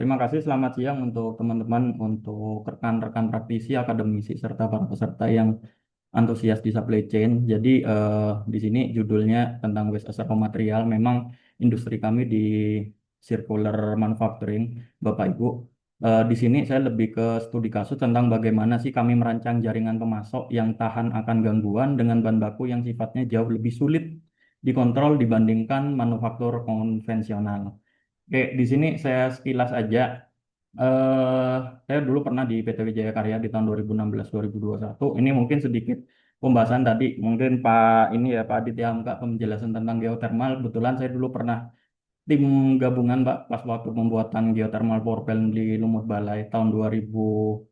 Terima kasih, selamat siang untuk teman-teman, untuk rekan-rekan praktisi, akademisi, serta para peserta yang antusias di supply chain. Jadi di sini judulnya tentang waste as a raw material. Memang industri kami di circular manufacturing, Bapak Ibu. Di sini saya lebih ke studi kasus tentang bagaimana sih kami merancang jaringan pemasok yang tahan akan gangguan dengan bahan baku yang sifatnya jauh lebih sulit dikontrol dibandingkan manufaktur konvensional. Oke, di sini saya sekilas aja. Saya dulu pernah di PT Wijaya Karya di tahun 2016-2021. Ini mungkin sedikit pembahasan tadi. Mungkin Pak ini ya Pak Aditya Hamka penjelasan tentang geothermal. Kebetulan saya dulu pernah tim gabungan Pak pas waktu pembuatan geothermal power plant di Lumut Balai tahun 2017,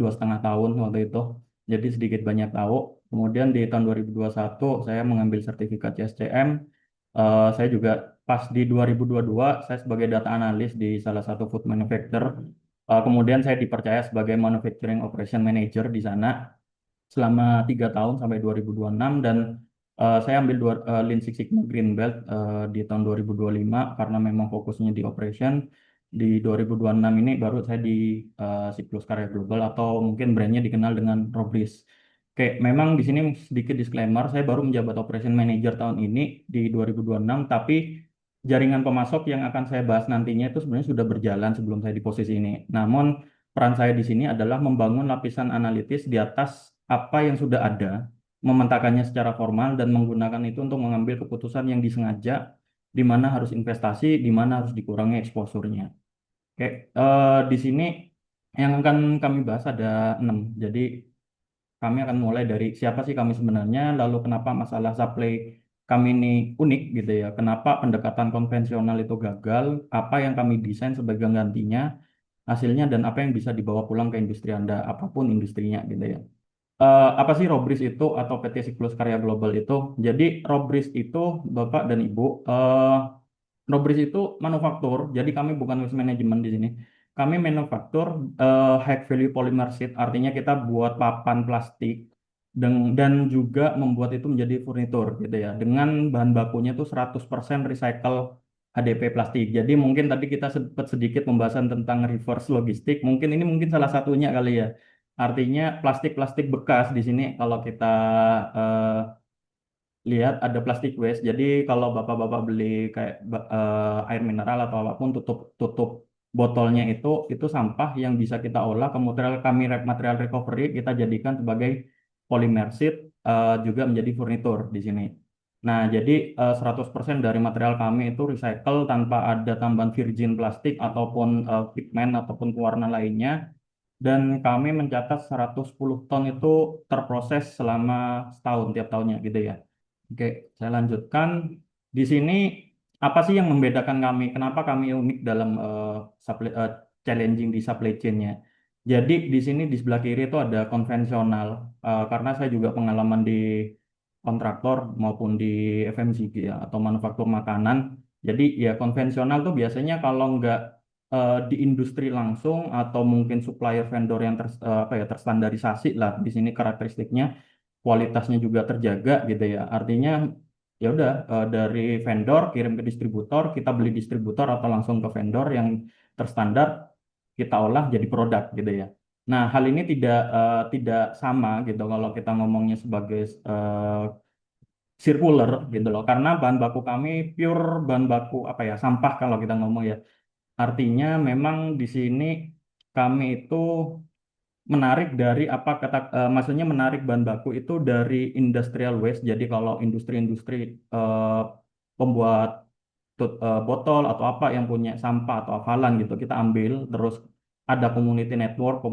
2,5 tahun waktu itu. Jadi sedikit banyak tahu. Kemudian di tahun 2021 saya mengambil sertifikat CSCM. Saya juga pas di 2022 saya sebagai data analis di salah satu food manufacturer. Kemudian saya dipercaya sebagai manufacturing operation manager di sana selama 3 tahun sampai 2026 dan saya ambil Lean Six Sigma Green Belt di tahun 2025 karena memang fokusnya di operation. Di 2026 ini baru saya di Siklus Karya Global atau mungkin brandnya dikenal dengan Robris. Oke, memang di sini sedikit disclaimer, saya baru menjabat Operation Manager tahun ini di 2026, tapi jaringan pemasok yang akan saya bahas nantinya itu sebenarnya sudah berjalan sebelum saya di posisi ini. Namun peran saya di sini adalah membangun lapisan analitis di atas apa yang sudah ada, memetakannya secara formal dan menggunakan itu untuk mengambil keputusan yang disengaja, di mana harus investasi, di mana harus dikurangi eksposurnya. Oke, di sini yang akan kami bahas ada 6. Jadi kami akan mulai dari siapa sih kami sebenarnya, lalu kenapa masalah supply kami ini unik gitu ya, kenapa pendekatan konvensional itu gagal, apa yang kami desain sebagai gantinya, hasilnya dan apa yang bisa dibawa pulang ke industri Anda, apapun industrinya gitu ya. Apa sih Robris itu atau PT Siklus Karya Global itu? Jadi Robris itu Bapak dan Ibu, Robris itu manufaktur. Jadi kami bukan waste management di sini. Kami manufaktur high value polymer sheet, artinya kita buat papan plastik dan juga membuat itu menjadi furnitur gitu ya. Dengan bahan bakunya itu 100% recycle HDP plastik. Jadi mungkin tadi kita sempat sedikit pembahasan tentang reverse logistik. Mungkin ini mungkin salah satunya kali ya. Artinya plastik-plastik bekas di sini kalau kita eh, lihat ada plastik waste. Jadi kalau bapak-bapak beli kayak air mineral atau apapun tutup tutup botolnya itu sampah yang bisa kita olah kemudian kami material recovery kita jadikan sebagai polymer sheet, juga menjadi furnitur di sini. Nah, jadi 100% dari material kami itu recycle tanpa ada tambahan virgin plastik ataupun pigmen ataupun pewarna lainnya. Dan kami mencatat 110 ton itu terproses selama setahun tiap tahunnya gitu ya. Oke, saya lanjutkan. Di sini apa sih yang membedakan kami? Kenapa kami unik dalam challenging di supply chain-nya? Jadi di sini di sebelah kiri itu ada konvensional, karena saya juga pengalaman di kontraktor maupun di FMCG ya atau manufaktur makanan. Jadi ya konvensional tuh biasanya kalau nggak di industri langsung atau mungkin supplier vendor yang apa ya terstandarisasi lah di sini karakteristiknya kualitasnya juga terjaga gitu ya. Artinya ya udah dari vendor kirim ke distributor, kita beli distributor atau langsung ke vendor yang terstandar kita olah jadi produk gitu ya. Nah, hal ini tidak sama gitu kalau kita ngomongnya sebagai circular gitu loh. Karena bahan baku kami pure bahan baku apa ya, sampah kalau kita ngomong ya. Artinya memang di sini kami itu menarik dari apa kata maksudnya menarik bahan baku itu dari industrial waste. Jadi kalau industri-industri pembuat botol atau apa yang punya sampah atau hafalan gitu kita ambil terus ada community network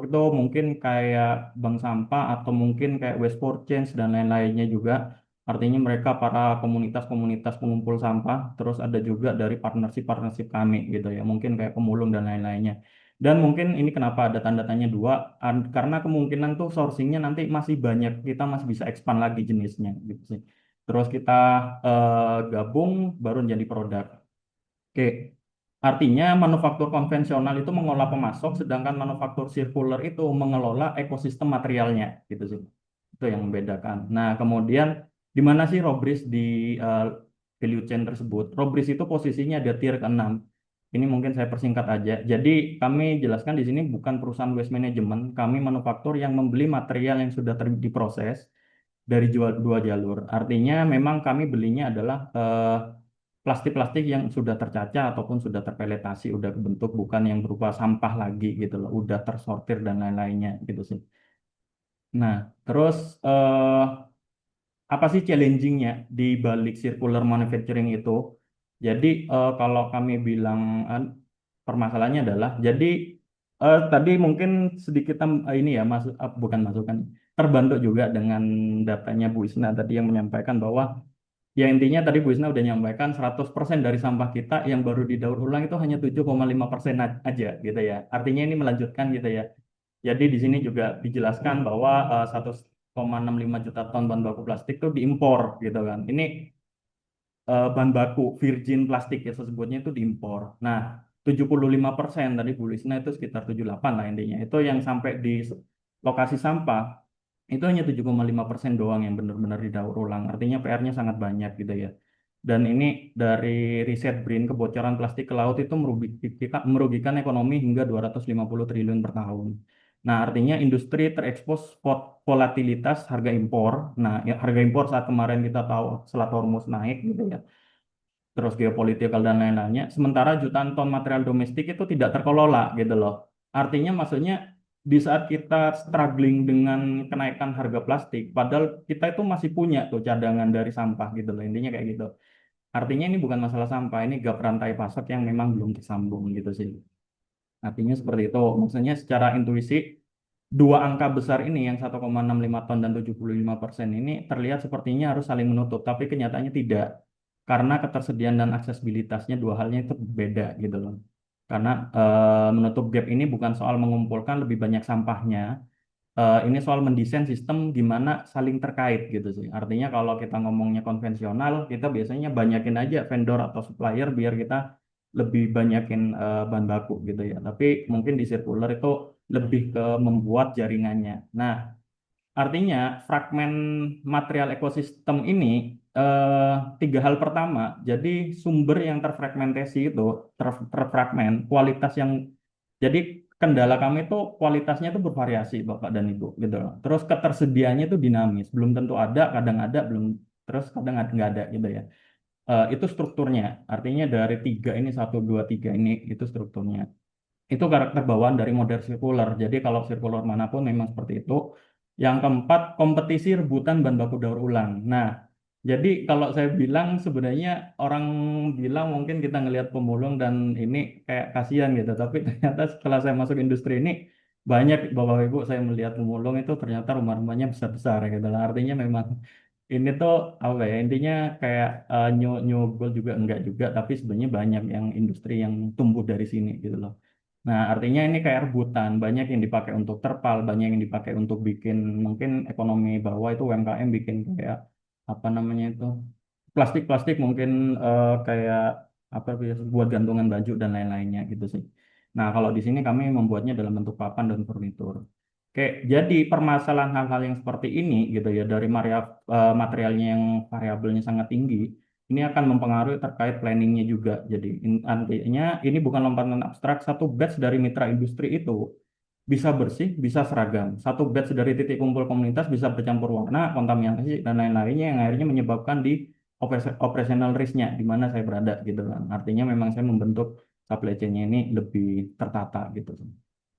itu mungkin kayak bank sampah atau mungkin kayak Waste for Change dan lain-lainnya juga. Artinya mereka para komunitas-komunitas pengumpul sampah, terus ada juga dari partnership-partnership kami gitu ya, mungkin kayak pemulung dan lain-lainnya. Dan mungkin ini kenapa ada tanda tanya dua, karena kemungkinan tuh sourcingnya nanti masih banyak, kita masih bisa expand lagi jenisnya gitu sih. Terus kita gabung baru jadi produk. Oke, artinya manufaktur konvensional itu mengolah pemasok, sedangkan manufaktur sirkular itu mengelola ekosistem materialnya, gitu sih. Itu yang membedakan. Nah, kemudian di mana sih Robris di eh, value chain tersebut? Robris itu posisinya ada tier ke-6. Ini mungkin saya persingkat aja. Jadi kami jelaskan di sini bukan perusahaan waste management, kami manufaktur yang membeli material yang sudah diproses dari dua jalur. Artinya memang kami belinya adalah plastik-plastik yang sudah tercacah ataupun sudah terpeletasi, udah kebentuk, bukan yang berupa sampah lagi gitu loh, udah tersortir dan lain-lainnya gitu sih. Nah, terus apa sih challengingnya di balik circular manufacturing itu? Jadi kalau kami bilang permasalahannya adalah, jadi tadi mungkin sedikit ini ya masuk bukan masukan, terbantu juga dengan datanya Bu Isna tadi yang menyampaikan bahwa ya intinya tadi Bu Isna udah nyampaikan 100% dari sampah kita yang baru didaur ulang itu hanya 7,5% aja gitu ya. Artinya ini melanjutkan gitu ya. Jadi di sini juga dijelaskan bahwa 1,65 juta ton bahan baku plastik itu diimpor gitu kan. Ini bahan baku virgin plastik ya sebutnya itu diimpor. Nah, 75% tadi Bu Lisna itu sekitar 78 lah intinya. Itu yang sampai di lokasi sampah itu hanya 7,5% doang yang benar-benar didaur ulang. Artinya PR-nya sangat banyak gitu ya. Dan ini dari riset BRIN, kebocoran plastik ke laut itu merugikan ekonomi hingga 250 triliun per tahun. Nah, artinya industri terekspos volatilitas harga impor. Nah, ya, harga impor saat kemarin kita tahu Selat Hormuz naik gitu ya. Terus geopolitikal dan lain-lainnya. Sementara jutaan ton material domestik itu tidak terkelola gitu loh. Artinya maksudnya di saat kita struggling dengan kenaikan harga plastik, padahal kita itu masih punya tuh cadangan dari sampah gitu loh. Intinya kayak gitu. Artinya ini bukan masalah sampah, ini gap rantai pasok yang memang belum tersambung gitu sih. Artinya seperti itu. Maksudnya secara intuisi, dua angka besar ini yang 1,65 ton dan 75% ini terlihat sepertinya harus saling menutup, tapi kenyataannya tidak. Karena ketersediaan dan aksesibilitasnya dua halnya itu berbeda gitu loh. Karena menutup gap ini bukan soal mengumpulkan lebih banyak sampahnya, ini soal mendesain sistem di mana saling terkait gitu sih. Artinya kalau kita ngomongnya konvensional, kita biasanya banyakin aja vendor atau supplier biar kita lebih banyakin bahan baku gitu ya. Tapi mungkin di circular itu lebih ke membuat jaringannya. Nah, artinya fragmen material ekosistem ini tiga hal pertama. Jadi sumber yang terfragmentasi itu terfragmen, kualitas yang jadi kendala kami itu kualitasnya itu bervariasi Bapak dan Ibu gitu loh. Terus ketersediaannya itu dinamis, belum tentu ada, belum terus kadang nggak ada gitu ya. Itu strukturnya. Artinya dari tiga ini satu dua tiga ini itu strukturnya. Itu karakter bawaan dari model sirkular. Jadi kalau sirkular manapun memang seperti itu. Yang keempat, kompetisi rebutan bahan baku daur ulang. Nah, jadi kalau saya bilang sebenarnya orang bilang mungkin kita ngelihat pemulung dan ini kayak kasihan gitu. Tapi ternyata setelah saya masuk industri ini, banyak Bapak Ibu saya melihat pemulung itu ternyata rumah-rumahnya besar-besar gitu lah. Artinya memang ini tuh apa ya intinya kayak new goal juga enggak juga. Tapi sebenarnya banyak yang industri yang tumbuh dari sini gitu loh. Nah, artinya ini kayak rebutan, banyak yang dipakai untuk terpal, banyak yang dipakai untuk bikin mungkin ekonomi bawah itu UMKM bikin kayak apa namanya itu plastik-plastik mungkin kayak apa ya, buat gantungan baju dan lain-lainnya gitu sih. Nah, kalau di sini kami membuatnya dalam bentuk papan dan furnitur. Oke, jadi permasalahan hal-hal yang seperti ini gitu ya dari materialnya yang variabelnya sangat tinggi ini akan mempengaruhi terkait planningnya juga. Jadi artinya ini bukan lompatan abstrak, satu batch dari mitra industri itu bisa bersih, bisa seragam. Satu batch dari titik kumpul komunitas bisa bercampur warna, kontaminasi, dan lain-lainnya yang akhirnya menyebabkan di operational risk-nya, di mana saya berada gitu kan. Artinya memang saya membentuk supply chain-nya ini lebih tertata gitu.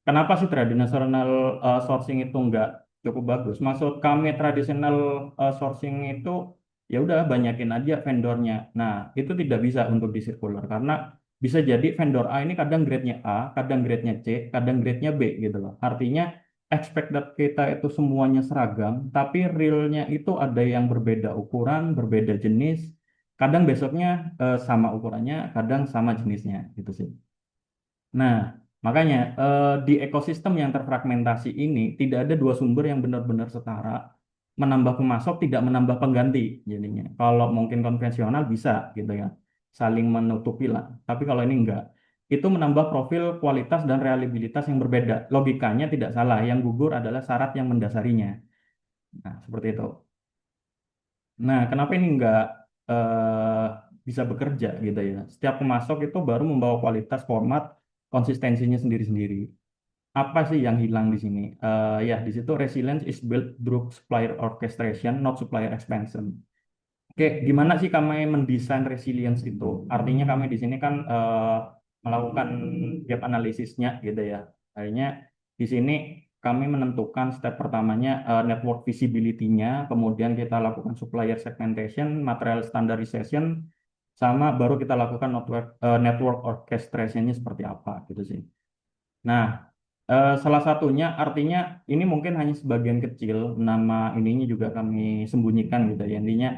Kenapa sih traditional sourcing itu nggak cukup bagus? Maksud kami traditional sourcing itu ya udah banyakin aja vendornya. Nah, itu tidak bisa untuk di circular karena bisa jadi vendor A ini kadang grade-nya A, kadang grade-nya C, kadang grade-nya B gitu loh. Artinya expected kita itu semuanya seragam, tapi realnya itu ada yang berbeda ukuran, berbeda jenis. Kadang besoknya sama ukurannya, kadang sama jenisnya gitu sih. Nah, makanya di ekosistem yang terfragmentasi ini tidak ada dua sumber yang benar-benar setara, menambah pemasok tidak menambah pengganti jadinya. Kalau mungkin konvensional bisa gitu ya, saling menutupi lah. Tapi kalau ini enggak, itu menambah profil kualitas dan reliabilitas yang berbeda. Logikanya tidak salah, yang gugur adalah syarat yang mendasarinya. Nah, seperti itu. Nah, kenapa ini enggak bisa bekerja gitu ya. Setiap pemasok itu baru membawa kualitas, format, konsistensinya sendiri-sendiri. Apa sih yang hilang di sini? Ya, di situ resilience is built through supplier orchestration, not supplier expansion. Oke, gimana sih kami mendesain resilience itu? Artinya kami di sini kan melakukan gap analisisnya gitu ya. Akhirnya di sini kami menentukan step pertamanya network visibility-nya, kemudian kita lakukan supplier segmentation, material standardization, sama baru kita lakukan network orchestration-nya seperti apa gitu sih. Nah, salah satunya artinya ini mungkin hanya sebagian kecil, nama ininya juga kami sembunyikan gitu ya. Intinya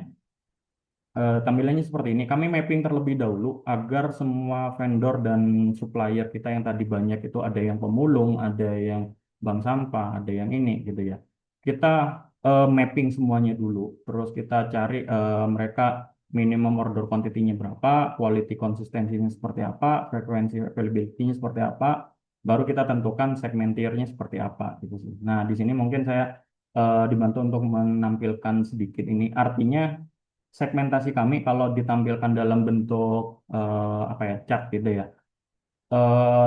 tampilannya seperti ini. Kami mapping terlebih dahulu agar semua vendor dan supplier kita yang tadi banyak itu ada yang pemulung, ada yang bank sampah, ada yang ini gitu ya. Kita mapping semuanya dulu. Terus kita cari mereka minimum order quantity-nya berapa, quality konsistensinya seperti apa, frekuensi availability-nya seperti apa, baru kita tentukan segmentirnya seperti apa gitu sih. Nah, di sini mungkin saya dibantu untuk menampilkan sedikit ini. Artinya segmentasi kami kalau ditampilkan dalam bentuk apa ya chart gitu ya.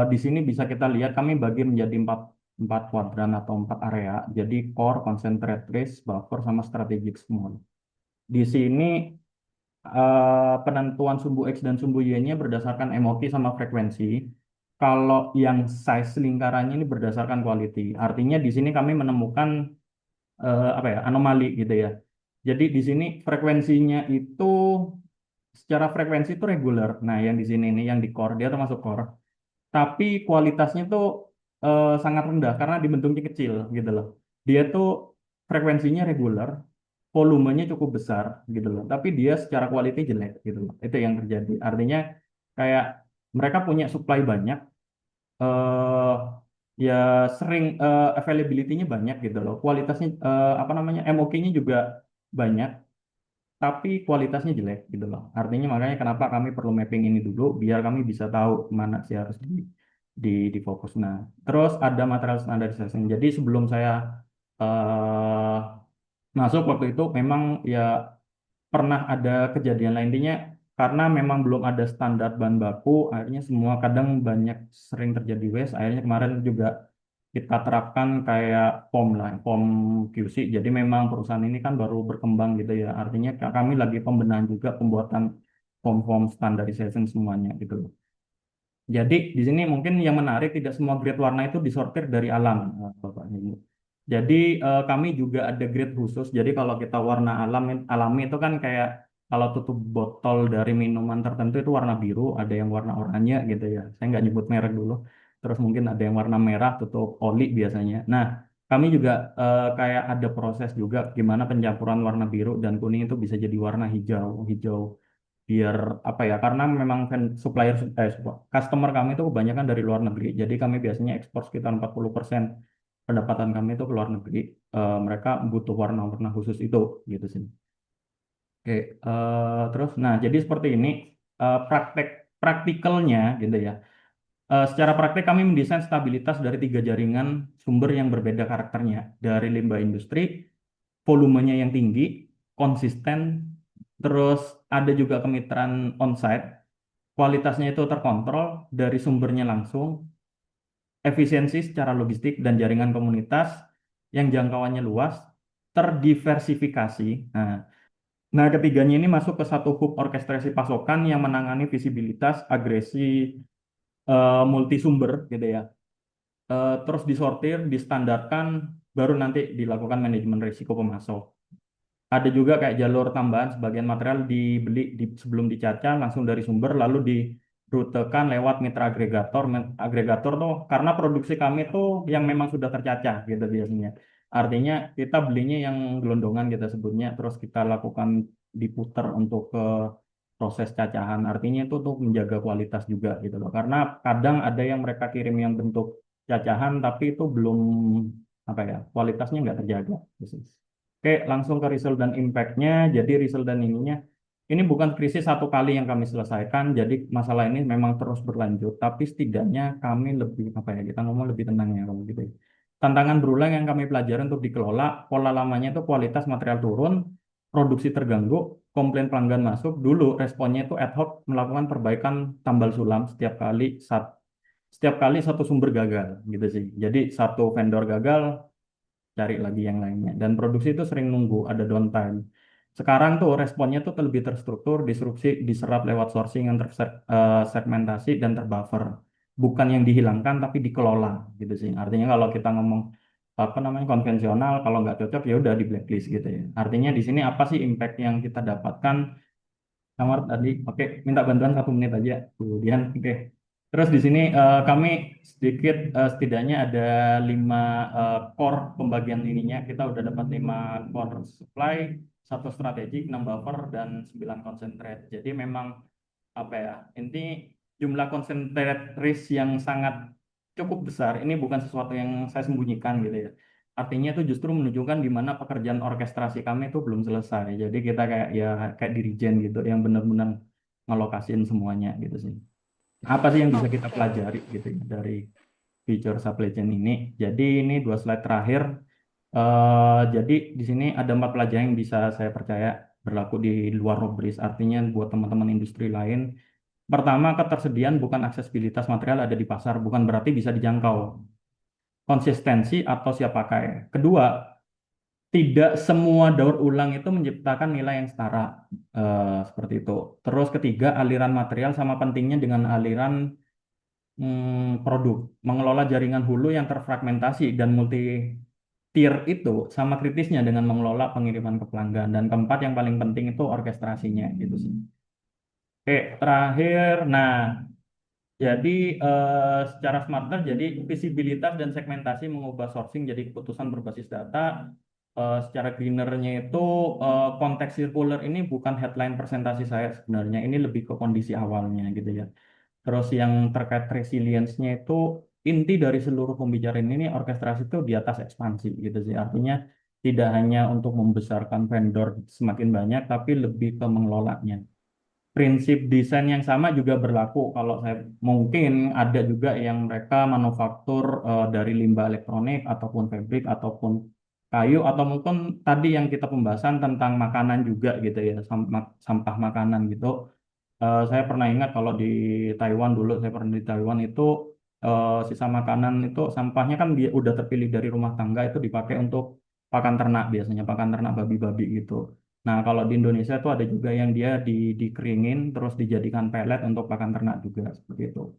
Di sini bisa kita lihat kami bagi menjadi empat empat kuadran atau empat area. Jadi core, concentrate, risk, buffer, sama strategic small. Di sini penentuan sumbu X dan sumbu Y-nya berdasarkan MOQ sama frekuensi. Kalau yang size lingkarannya ini berdasarkan quality. Artinya di sini kami menemukan apa ya anomali gitu ya. Jadi di sini frekuensinya itu secara frekuensi itu reguler. Nah, yang di sini ini yang di core dia termasuk core, tapi kualitasnya tuh sangat rendah karena dibentuknya kecil gitu loh. Dia tuh frekuensinya reguler, volumenya cukup besar gitu loh. Tapi dia secara quality jelek gitu loh. Itu yang terjadi. Artinya kayak mereka punya supply banyak, eh ya sering availability-nya banyak gitu loh. Kualitasnya apa namanya MOQ-nya juga banyak tapi kualitasnya jelek gitu loh. Artinya makanya kenapa kami perlu mapping ini dulu biar kami bisa tahu mana sih harus di fokus. Nah, terus ada material standardization. Jadi sebelum saya eh masuk waktu itu memang ya pernah ada kejadian lain intinya karena memang belum ada standar bahan baku, akhirnya semua kadang banyak sering terjadi waste. Akhirnya kemarin juga kita terapkan kayak form lah, form QC. Jadi memang perusahaan ini kan baru berkembang gitu ya. Artinya kami lagi pembenahan juga pembuatan form-form standardization semuanya gitu loh. Jadi di sini mungkin yang menarik tidak semua grade warna itu disortir dari alam, Bapak Ibu. Jadi kami juga ada grade khusus. Jadi kalau kita warna alami itu kan kayak kalau tutup botol dari minuman tertentu itu warna biru, ada yang warna oranye gitu ya. Saya nggak nyebut merek dulu. Terus mungkin ada yang warna merah tutup oli biasanya. Nah, kami juga kayak ada proses juga gimana pencampuran warna biru dan kuning itu bisa jadi warna hijau, hijau biar apa ya karena memang customer kami itu kebanyakan dari luar negeri jadi kami biasanya ekspor sekitar 40% pendapatan kami itu ke luar negeri. Mereka butuh warna-warna khusus itu gitu sih. Oke, terus nah jadi seperti ini praktek praktikalnya gitu ya. Secara praktek kami mendesain stabilitas dari tiga jaringan sumber yang berbeda karakternya dari limbah industri, volumenya yang tinggi, konsisten, terus ada juga kemitraan onsite, kualitasnya itu terkontrol dari sumbernya langsung, efisiensi secara logistik dan jaringan komunitas yang jangkauannya luas, terdiversifikasi. Nah, nah, ketiganya ini masuk ke satu hub orkestrasi pasokan yang menangani visibilitas, agresi, multi sumber gitu ya. Terus disortir, distandarkan, baru nanti dilakukan manajemen risiko pemasok. Ada juga kayak jalur tambahan sebagian material dibeli sebelum dicaca langsung dari sumber lalu dirutekan lewat mitra agregator. Agregator tuh karena produksi kami tuh yang memang sudah tercacah gitu biasanya. Artinya kita belinya yang gelondongan kita sebutnya terus kita lakukan diputer untuk ke proses cacahan. Artinya itu tuh menjaga kualitas juga gitu loh. Karena kadang ada yang mereka kirim yang bentuk cacahan tapi itu belum apa ya kualitasnya nggak terjaga. Gitu. Oke, langsung ke result dan impact-nya. Jadi result dan ininya, ini bukan krisis satu kali yang kami selesaikan. Jadi masalah ini memang terus berlanjut. Tapi setidaknya kami lebih apa ya? Kita ngomong lebih tenang ya kalau gitu. Ya. Tantangan berulang yang kami pelajari untuk dikelola, pola lamanya itu kualitas material turun, produksi terganggu, komplain pelanggan masuk, dulu responnya itu ad hoc melakukan perbaikan tambal sulam setiap kali satu sumber gagal gitu sih. Jadi satu vendor gagal, cari lagi yang lainnya. Dan produksi itu sering nunggu, ada downtime. Sekarang tuh responnya tuh lebih terstruktur, disrupsi diserap lewat sourcing yang tersegmentasi dan terbuffer. Bukan yang dihilangkan tapi dikelola gitu sih. Artinya kalau kita ngomong apa namanya konvensional, kalau nggak cocok ya udah di blacklist gitu ya. Artinya di sini apa sih impact yang kita dapatkan? Kamar tadi, oke, minta bantuan 1 menit aja. Kemudian, oke. Terus di sini kami sedikit setidaknya ada 5 core pembagian ininya. Kita udah dapat 5 core supply, 1 strategik, 6 buffer, dan 9 concentrate. Jadi memang apa ya, inti jumlah concentrate risk yang sangat cukup besar. Ini bukan sesuatu yang saya sembunyikan gitu ya. Artinya itu justru menunjukkan di mana pekerjaan orkestrasi kami itu belum selesai. Jadi kita kayak ya kayak dirijen gitu yang benar-benar ngelokasin semuanya gitu sih. Apa sih yang bisa kita Oke. pelajari gitu ya dari feature supply chain ini? Jadi ini 2 slide terakhir. Jadi di sini ada 4 pelajaran yang bisa saya percaya berlaku di luar Robris. Artinya buat teman-teman industri lain. Pertama, ketersediaan bukan aksesibilitas material ada di pasar, bukan berarti bisa dijangkau. Konsistensi atau siap pakai. Kedua, tidak semua daur ulang itu menciptakan nilai yang setara. Seperti itu. Terus ketiga, aliran material sama pentingnya dengan aliran produk. Mengelola jaringan hulu yang terfragmentasi dan multi tier itu sama kritisnya dengan mengelola pengiriman ke pelanggan. Dan keempat yang paling penting itu orkestrasinya gitu sih. Oke, terakhir, nah jadi secara smarter, jadi visibilitas dan segmentasi mengubah sourcing jadi keputusan berbasis data. Secara greenernya itu konteks circular ini bukan headline presentasi saya sebenarnya, ini lebih ke kondisi awalnya gitu ya. Terus yang terkait resilience-nya itu inti dari seluruh pembicaraan ini orkestrasi itu di atas ekspansi gitu sih. Artinya tidak hanya untuk membesarkan vendor semakin banyak, tapi lebih ke mengelolanya. Prinsip desain yang sama juga berlaku kalau saya mungkin ada juga yang mereka manufaktur dari limbah elektronik ataupun fabrik ataupun kayu atau mungkin tadi yang kita pembahasan tentang makanan juga gitu ya sampah makanan gitu. Saya pernah ingat kalau di Taiwan dulu saya pernah di Taiwan itu sisa makanan itu sampahnya kan dia udah terpilih dari rumah tangga itu dipakai untuk pakan ternak biasanya pakan ternak babi-babi gitu. Nah, kalau di Indonesia itu ada juga yang dia dikeringin terus dijadikan pelet untuk pakan ternak juga seperti itu.